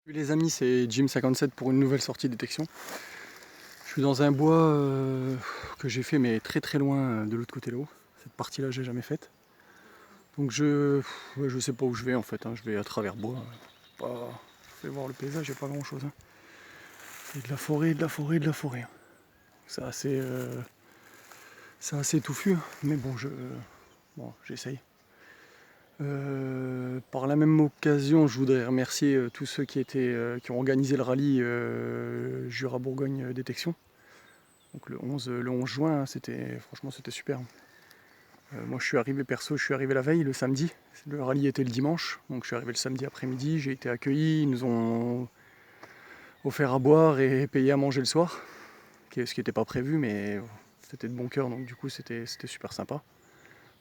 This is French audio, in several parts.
Les amis, c'est Jim57 pour une nouvelle sortie détection. Je suis dans un bois que j'ai fait mais très très loin de l'autre côté de l'eau. Cette partie là j'ai jamais faite. Donc je sais pas où je vais en fait, hein. Je vais à travers bois. Je vais voir le paysage, il n'y a pas grand chose. Hein. C'est de la forêt, de la forêt, de la forêt. Hein. C'est assez touffu, hein. Mais bon, j'essaye. Par la même occasion, je voudrais remercier tous ceux qui ont organisé le rallye Jura-Bourgogne Détection. Donc le 11 juin, franchement c'était super. Moi je suis arrivé la veille, le samedi. Le rallye était le dimanche, donc je suis arrivé le samedi après-midi. J'ai été accueilli, ils nous ont offert à boire et payé à manger le soir, ce qui n'était pas prévu, mais c'était de bon cœur, donc du coup c'était super sympa.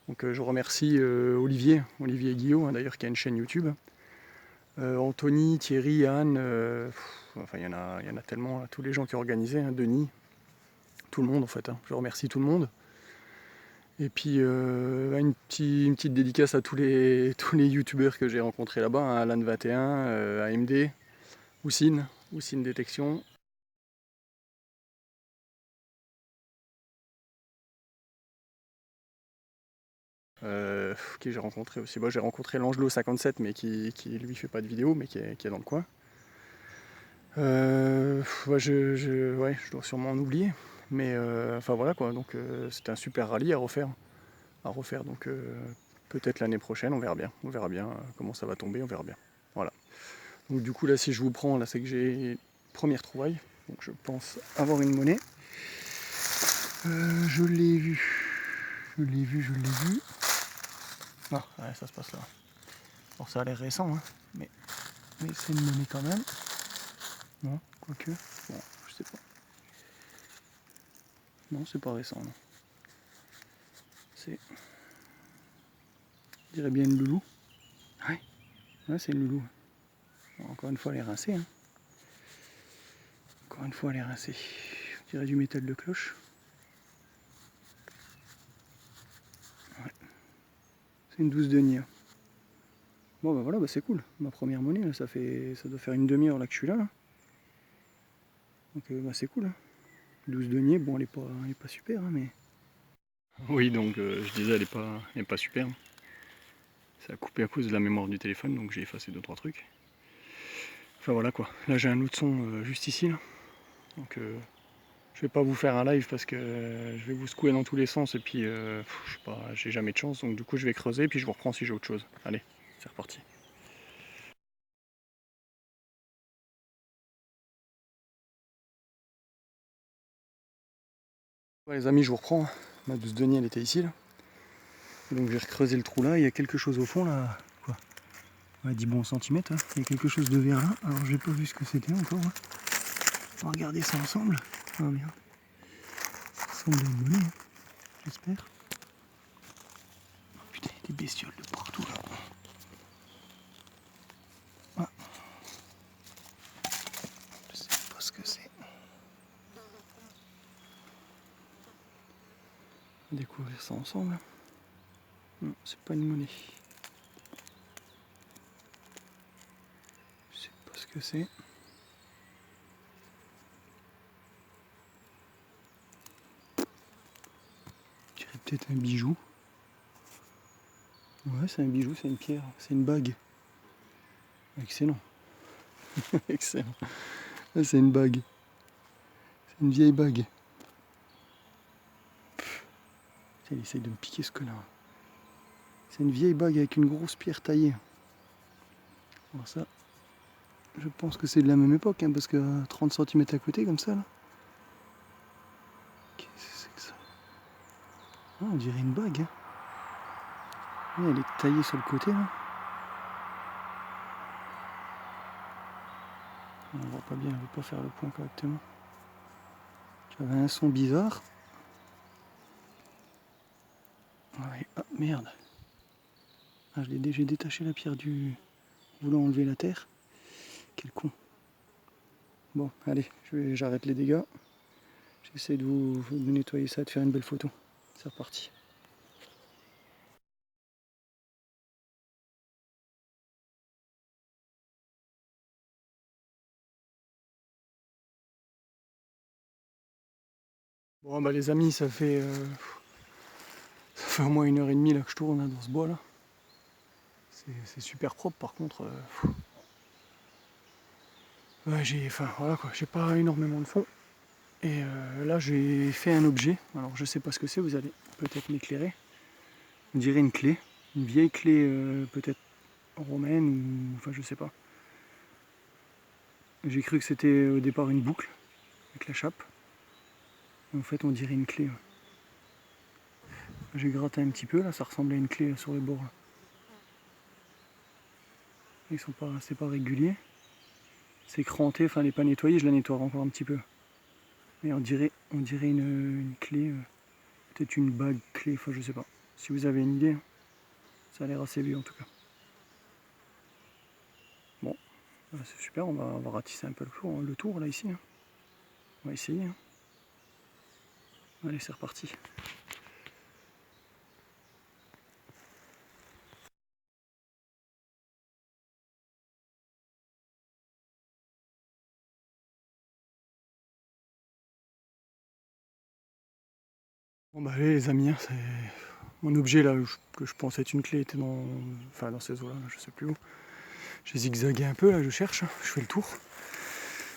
Donc je remercie Olivier et Guillaume, hein, d'ailleurs, qui a une chaîne YouTube. Anthony, Thierry, Anne, enfin il y en a tellement, là, tous les gens qui ont organisé, hein, Denis, tout le monde en fait. Hein. Je remercie tout le monde. Et puis une petite dédicace à tous les youtubeurs que j'ai rencontrés là-bas, hein, Alan21, AMD, Houssine Détection. Qui j'ai rencontré aussi. J'ai rencontré l'Angelo57, mais qui lui fait pas de vidéo, mais qui est dans le coin. Je dois sûrement en oublier, mais enfin voilà quoi. Donc c'était un super rallye à refaire. Donc peut-être l'année prochaine, on verra bien comment ça va tomber, on verra bien. Voilà. Donc du coup là, si je vous prends, là c'est que j'ai une première trouvaille. Donc je pense avoir une monnaie. Je l'ai vu. Ah, ouais, ça se passe là. Bon, ça a l'air récent, hein, mais c'est une monnaie quand même. Non, quoique. Bon, je sais pas. Non, c'est pas récent, non. C'est. Je dirais bien une loulou. Ouais, c'est une loulou. Bon, encore une fois, elle est rincée. Hein. Je dirais du métal de cloche. Ouais. C'est une 12 deniers. Bon, bah voilà, c'est cool. Ma première monnaie, là, ça doit faire une demi-heure là que je suis là. Donc, c'est cool. Hein. 12 deniers, bon, elle est pas super, hein, mais. Oui, donc je disais, elle est pas super. Ça a coupé à cause de la mémoire du téléphone, donc j'ai effacé 2-3 trucs. Enfin voilà quoi. Là j'ai un autre son juste ici là. Donc je vais pas vous faire un live parce que je vais vous secouer dans tous les sens et puis je sais pas, j'ai jamais de chance, donc du coup je vais creuser et puis je vous reprends si j'ai autre chose. Allez, c'est reparti. Ouais, les amis, je vous reprends. Ma 12 denier elle était ici là. Donc je vais recreuser le trou là, il y a quelque chose au fond là. Quoi, ouais, 10 bons centimètres, hein. Il y a quelque chose de vert là. Alors j'ai pas vu ce que c'était encore. Hein. On va regarder ça ensemble. Oh merde. Ça semble une monnaie, hein. J'espère. Oh, putain, il y a des bestioles de partout là. Ah. Je sais pas ce que c'est. On va découvrir ça ensemble. Non, c'est pas une monnaie. Je sais pas ce que c'est. Je dirais peut-être un bijou. Ouais, c'est un bijou, c'est une pierre, c'est une bague. Excellent. Excellent. Là, c'est une bague. C'est une vieille bague. Il essaye de me piquer ce connard. C'est une vieille bague avec une grosse pierre taillée. Alors ça, je pense que c'est de la même époque, hein, parce que 30 cm à côté, comme ça, là. Qu'est-ce que c'est que ça? Ah, on dirait une bague. Hein. Ouais, elle est taillée sur le côté, là. On voit pas bien, je vais pas faire le point correctement. J'avais un son bizarre. Ouais, ah merde. Ah, j'ai détaché la pierre du. Voulant enlever la terre. Quel con. Bon, allez, j'arrête les dégâts. J'essaie de vous nettoyer ça, de faire une belle photo. C'est reparti. Bon bah les amis, ça fait au moins 1h30 là que je tourne là, dans ce bois là. C'est super propre par contre. Ouais, voilà quoi, j'ai pas énormément de fond. Et là j'ai fait un objet, alors je sais pas ce que c'est, vous allez peut-être m'éclairer. On dirait une clé, une vieille clé peut-être romaine ou enfin je sais pas. J'ai cru que c'était au départ une boucle avec la chape. En fait on dirait une clé. Ouais. J'ai gratté un petit peu là, ça ressemble à une clé là, sur les bords. Là. Ils sont pas, c'est pas régulier. C'est cranté, enfin elle n'est pas nettoyée, je la nettoie encore un petit peu. Mais on dirait une clé, peut-être une bague clé, enfin je sais pas. Si vous avez une idée, hein. Ça a l'air assez vieux en tout cas. Bon, c'est super, on va ratisser un peu le tour là ici. Hein. On va essayer. Hein. Allez, c'est reparti. Bon bah allez les amis, hein, c'est mon objet là que je pensais être une clé était dans ces eaux là, je sais plus où. J'ai zigzagué un peu là, je cherche, hein, je fais le tour.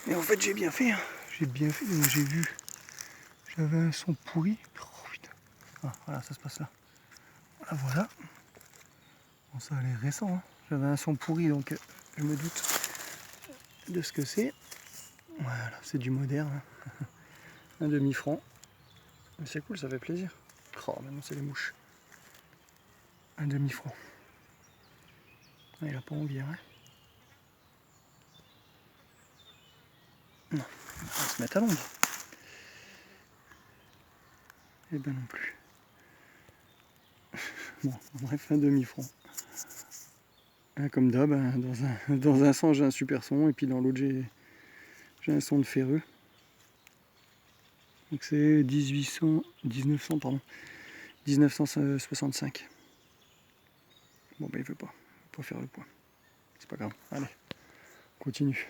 Et en fait j'ai bien fait, hein. J'ai bien fait, j'ai vu. J'avais un son pourri. Oh putain. Ah, voilà, ça se passe là. Voilà. Bon ça a l'air récent, hein. J'avais un son pourri donc je me doute de ce que c'est. Voilà, c'est du moderne. Hein. Un demi-franc. Mais c'est cool, ça fait plaisir. Oh maintenant c'est les mouches. Un demi-franc. Ah, il a pas envie, hein. Non, on va se mettre à l'ombre. Eh ben non plus. Bon, bref, un demi-franc. Comme d'hab, hein, dans un sens j'ai un super son et puis dans l'autre j'ai un son de ferreux. Donc c'est 1965. Bon ben il veut pas faire le point. C'est pas grave. Allez, on continue.